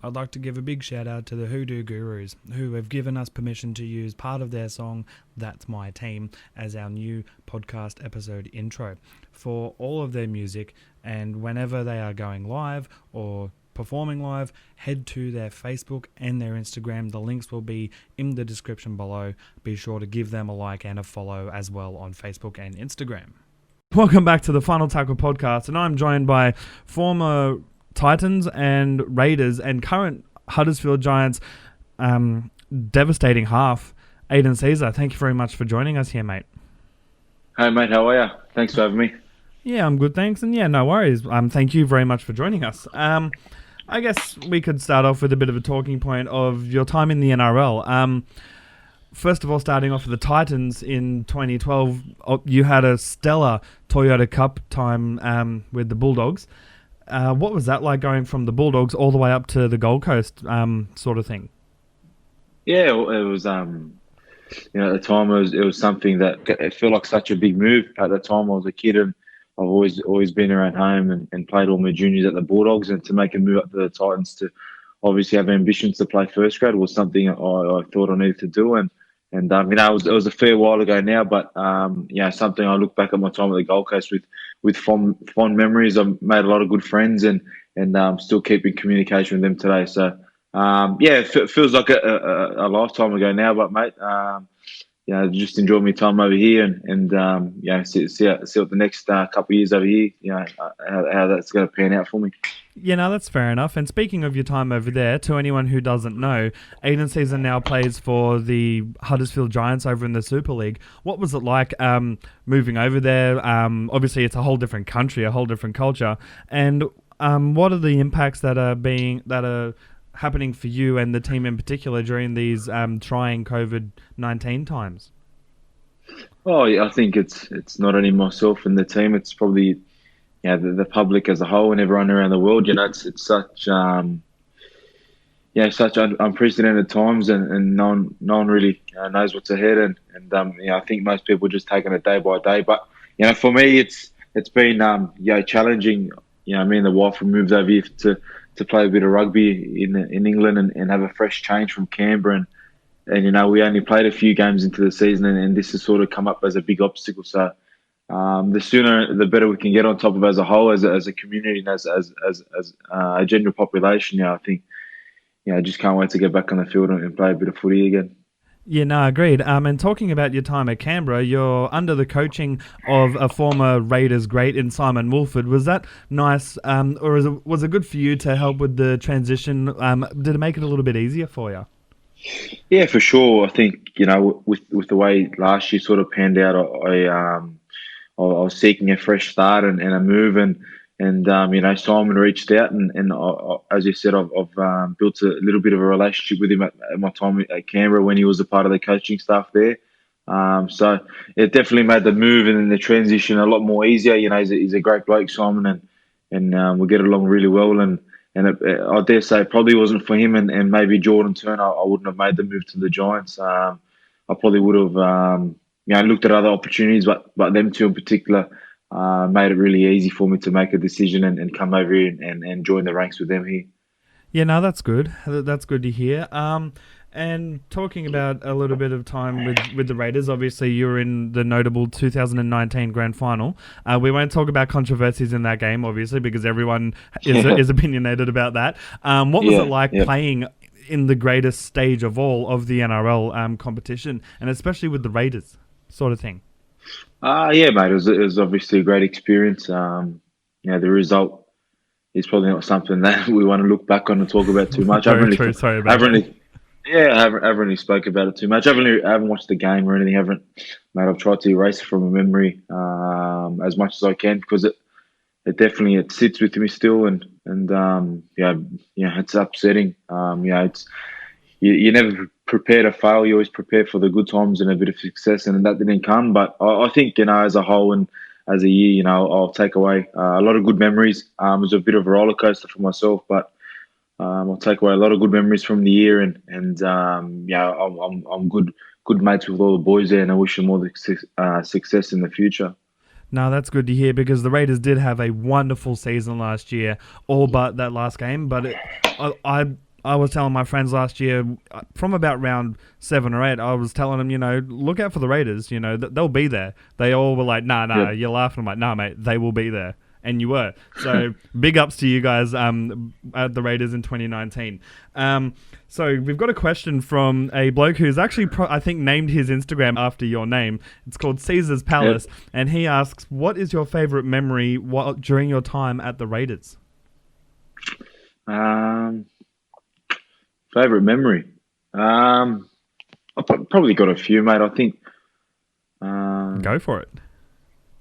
I'd like to give a big shout out to the Hoodoo Gurus, who have given us permission to use part of their song, That's My Team, as our new podcast episode intro for all of their music. And whenever they are going live or performing live, head to their Facebook and their Instagram. The links will be in the description below. Be sure to give them a like and a follow as well on Facebook and Instagram. Welcome back to the Final Tackle podcast, and I'm joined by former Titans and Raiders and current Huddersfield Giants devastating half, AIDAN SEZER. Thank you very much for joining us here, mate. Hey, mate, how are you? Thanks for having me. Yeah, I'm good, thanks. And yeah, no worries. Thank you very much for joining us. I guess we could start off with a bit of a talking point of your time in the NRL. First of all, starting off with the Titans in 2012, you had a stellar Toyota Cup time with the Bulldogs. What was that like, going from the Bulldogs all the way up to the Gold Coast sort of thing? Yeah, it was, at the time it was something that it felt like such a big move. At the time I was a kid and I've always been around home and played all my juniors at the Bulldogs, and to make a move up to the Titans to obviously have ambitions to play first grade was something I thought I needed to do. And it was a fair while ago now, but something I look back at my time at the Gold Coast with fond memories. I've made a lot of good friends and still keep in communication with them today. So it feels like a lifetime ago now, but mate, just enjoy my time over here and see what the next couple of years over here, how that's going to pan out for me. Yeah, no, that's fair enough. And speaking of your time over there, to anyone who doesn't know, AIDAN SEZER now plays for the Huddersfield Giants over in the Super League. What was it like moving over there? Obviously, it's a whole different country, a whole different culture. And what are the impacts that are happening for you and the team in particular during these trying COVID-19 times? Oh, yeah, I think it's not only myself and the team. It's probably the public as a whole and everyone around the world. It's such such unprecedented times, and no one really knows what's ahead. And I think most people are just taking it day by day. But for me, it's been challenging. Me and the wife moved over here to play a bit of rugby in England and have a fresh change from Canberra. And we only played a few games into the season, and this has sort of come up as a big obstacle. So the sooner, the better we can get on top of it as a whole, as a community, and as a general population. I think, I just can't wait to get back on the field and play a bit of footy again. Yeah, no, agreed. And talking about your time at Canberra, you're under the coaching of a former Raiders great in Simon Woolford. Was that nice, or was it good for you to help with the transition? Did it make it a little bit easier for you? Yeah, for sure. I think, with the way last year sort of panned out, I was seeking a fresh start and a move, and Simon reached out, and as you said, I've built a little bit of a relationship with him at my time at Canberra when he was a part of the coaching staff there. So it definitely made the move and the transition a lot more easier. He's a great bloke, Simon, and we get along really well. And I dare say it probably wasn't for him and maybe Jordan Turner, I wouldn't have made the move to the Giants. I probably would have looked at other opportunities, but them two in particular made it really easy for me to make a decision and come over here and join the ranks with them here. Yeah, no, that's good. That's good to hear. And talking about a little bit of time with the Raiders, obviously you were in the notable 2019 Grand Final. We won't talk about controversies in that game, obviously, because everyone is opinionated about that. What was it like playing in the greatest stage of all of the NRL competition, and especially with the Raiders sort of thing? Yeah, mate, it was obviously a great experience. The result is probably not something that we want to look back on and talk about too much. Very true. Sorry about that. I haven't really spoke about it too much. I haven't watched the game or anything. I've tried to erase it from my memory as much as I can, because it definitely sits with me still, and it's upsetting. You never prepare to fail. You always prepare for the good times and a bit of success, and that didn't come. But I think, as a whole and as a year, I'll take away a lot of good memories. It was a bit of a roller coaster for myself, but I'll take away a lot of good memories from the year, and I'm good mates with all the boys there, and I wish them all the success in the future. No, that's good to hear, because the Raiders did have a wonderful season last year, all but that last game. But I I was telling my friends last year, from about round 7 or 8, I was telling them, look out for the Raiders. They'll be there. They all were like, nah, Yep. you're laughing. I'm like, nah, mate, they will be there. And you were. So big ups to you guys at the Raiders in 2019. So we've got a question from a bloke who's actually, I think, named his Instagram after your name. It's called Caesar's Palace. Yep. And he asks, what is your favourite memory during your time at the Raiders? Favorite memory. I've probably got a few, mate. I think. Go for it.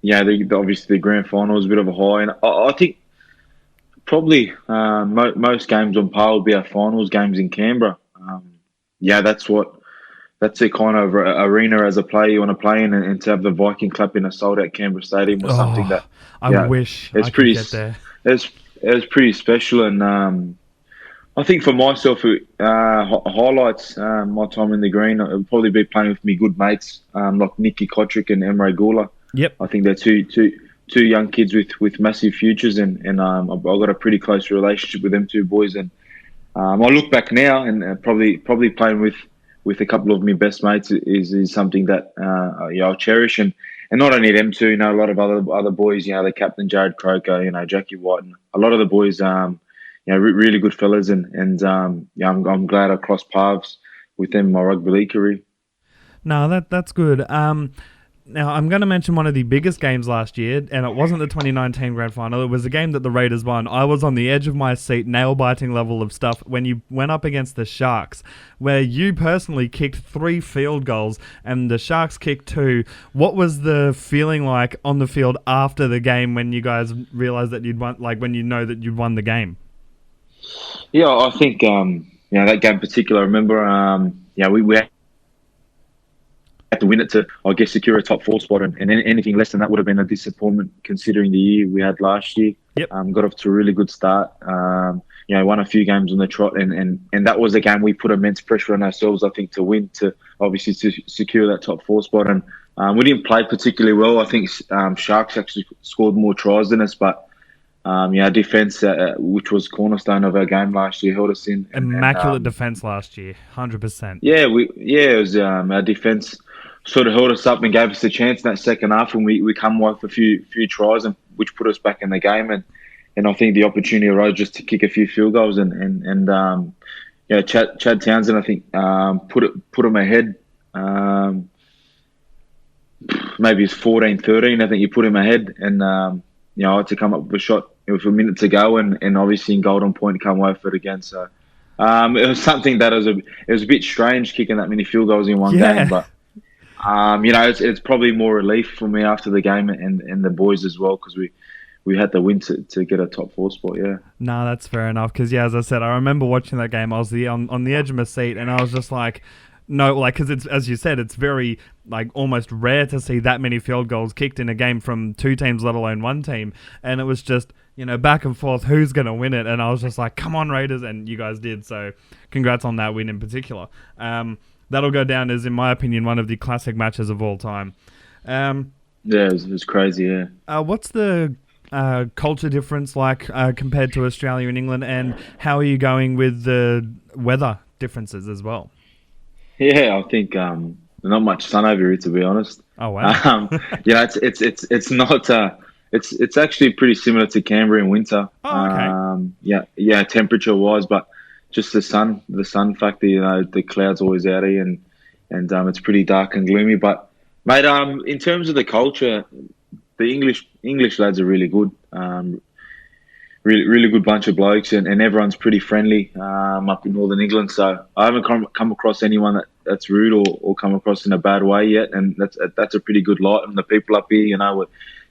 Yeah, obviously the grand final was a bit of a high, and I think probably most games on par will be our finals games in Canberra. That's the kind of arena as a player you want to play in, and to have the Viking clap in a sold out Canberra stadium was something that I wish it's I pretty could get there. It was pretty special, and I think for myself, highlights my time in the green. It would probably be playing with me good mates like Nicky Kotrick and Emre Gula. Yep. I think they're two young kids with massive futures, and I've got a pretty close relationship with them two boys. And I look back now, and probably playing with a couple of my best mates is something that I'll cherish. And not only them two, a lot of other boys. The captain Jared Croker, Jackie White, and a lot of the boys. Really good fellas, and I'm glad I crossed paths with them in my rugby league career. No, that's good. Now, I'm going to mention one of the biggest games last year, and it wasn't the 2019 Grand Final. It was a game that the Raiders won. I was on the edge of my seat, nail-biting level of stuff, when you went up against the Sharks, where you personally kicked 3 field goals, and the Sharks kicked 2. What was the feeling like on the field after the game when you guys realised that you'd won, like when you know that you'd won the game? Yeah, I think, that game in particular, I remember, we had to win it to, I guess, secure a top 4 spot, and anything less than that would have been a disappointment considering the year we had last year. Yep. Got off to a really good start. Won a few games on the trot, and that was a game we put immense pressure on ourselves, I think, to win, to obviously to secure that top 4 spot. And we didn't play particularly well. I think Sharks actually scored more tries than us, but our defence, which was cornerstone of our game last year, held us in. Immaculate defence last year, 100%. It was our defence sort of held us up and gave us a chance in that second half, and we come with a few tries, and which put us back in the game. And I think the opportunity arose just to kick a few field goals, and Chad Townsend, I think, put him ahead. Maybe it's 14-13. I think you put him ahead, and I had to come up with a shot with a minute to go, and obviously in golden point come away for it again. So it was something that it was a bit strange kicking that many field goals in one game, but it's probably more relief for me after the game and the boys as well, because we had to win to get a top 4 spot. Yeah. No, that's fair enough. Because as I said, I remember watching that game. I was on the edge of my seat, and I was just like, no, because it's, as you said, it's very almost rare to see that many field goals kicked in a game from 2 teams, let alone 1 team. And it was just back and forth, who's going to win it? And I was just like, come on, Raiders, and you guys did. So congrats on that win in particular. That'll go down as, in my opinion, one of the classic matches of all time. It was crazy, yeah. What's the culture difference like compared to Australia and England, and how are you going with the weather differences as well? Yeah, I think not much sun over here, to be honest. Oh wow! It's not. It's actually pretty similar to Canberra in winter. Oh, okay. Temperature wise, but just the sun factor. The clouds always out here, and it's pretty dark and gloomy. But mate, in terms of the culture, the English lads are really good. Really good bunch of blokes, and everyone's pretty friendly up in Northern England. So I haven't come across anyone that's rude or come across in a bad way yet, and that's a pretty good lot. And the people up here,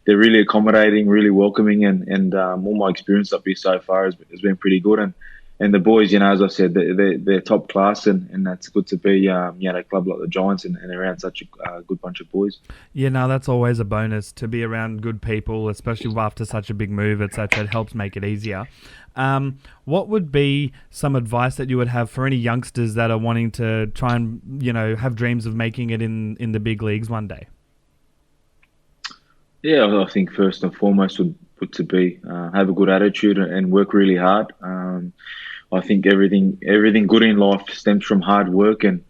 they're really accommodating, really welcoming, and all my experience up here so far has been pretty good. And the boys, as I said, they're top class, and that's good to be at a club like the Giants and around such a good bunch of boys. Yeah, no, that's always a bonus to be around good people, especially after such a big move. It helps make it easier. What would be some advice that you would have for any youngsters that are wanting to try and have dreams of making it in the big leagues one day? Yeah, I think first and foremost would to be have a good attitude and work really hard. I think everything good in life stems from hard work, and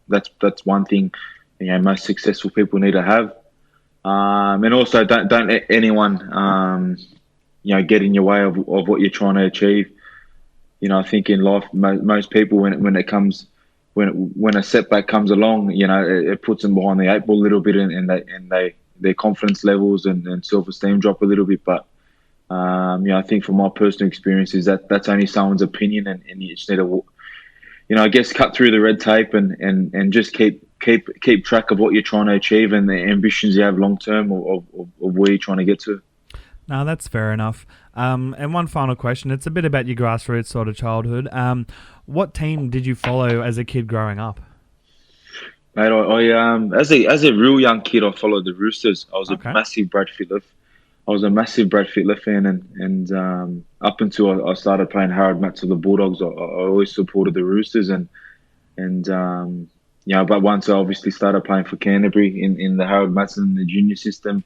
that's one thing most successful people need to have. And also don't let anyone get in your way of what you're trying to achieve. I think in life most people when a setback comes along, it puts them behind the eight ball a little bit, and their confidence levels and self-esteem drop a little bit. But I think from my personal experiences that's only someone's opinion, and you just need to I guess cut through the red tape and just keep track of what you're trying to achieve and the ambitions you have long term of where you're trying to get to. No, that's fair enough. And one final question. It's a bit about your grassroots sort of childhood. What team did you follow as a kid growing up? Mate, I as a real young kid, I followed the Roosters. I was a massive Brad Fittler fan, and up until I started playing Harold Mats of the Bulldogs, I always supported the Roosters, but once I obviously started playing for Canterbury in the Harold Mats and the junior system,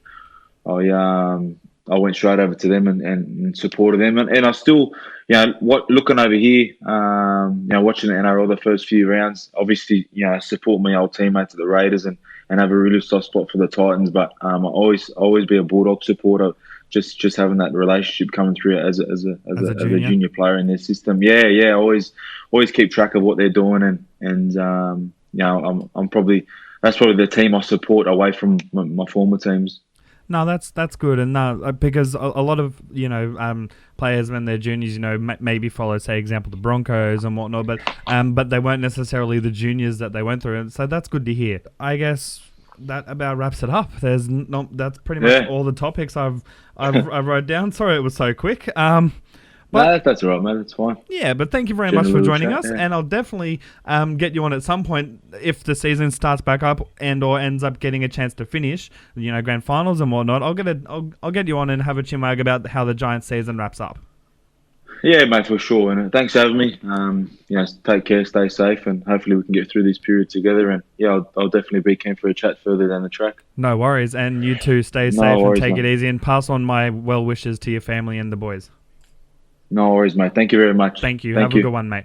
I went straight over to them and supported them, and I still, looking over here, watching the NRL the first few rounds, obviously, support my old teammates at the Raiders and have a really soft spot for the Titans, but I always be a Bulldog supporter, just having that relationship coming through as a junior player in their system. Yeah, always keep track of what they're doing, and I'm probably that's probably the team I support away from my former teams. No, that's good, and because a lot of players when they're juniors, maybe follow, say, example, the Broncos and whatnot, but they weren't necessarily the juniors that they went through, and so that's good to hear. I guess that about wraps it up. That's pretty much all the topics I've wrote down. Sorry, it was so quick. But, no, that's all right, mate. That's fine. Yeah, but thank you very much for joining us, and I'll definitely get you on at some point if the season starts back up or ends up getting a chance to finish, grand finals and whatnot. I'll get you on and have a chinwag about how the Giants season wraps up. Yeah, mate, for sure. And thanks for having me. Take care, stay safe, and hopefully we can get through this period together. And I'll definitely be keen for a chat further down the track. No worries, and you too, stay safe and take it easy, and pass on my well wishes to your family and the boys. No worries, mate. Thank you very much. Thank you. Have a good one, mate.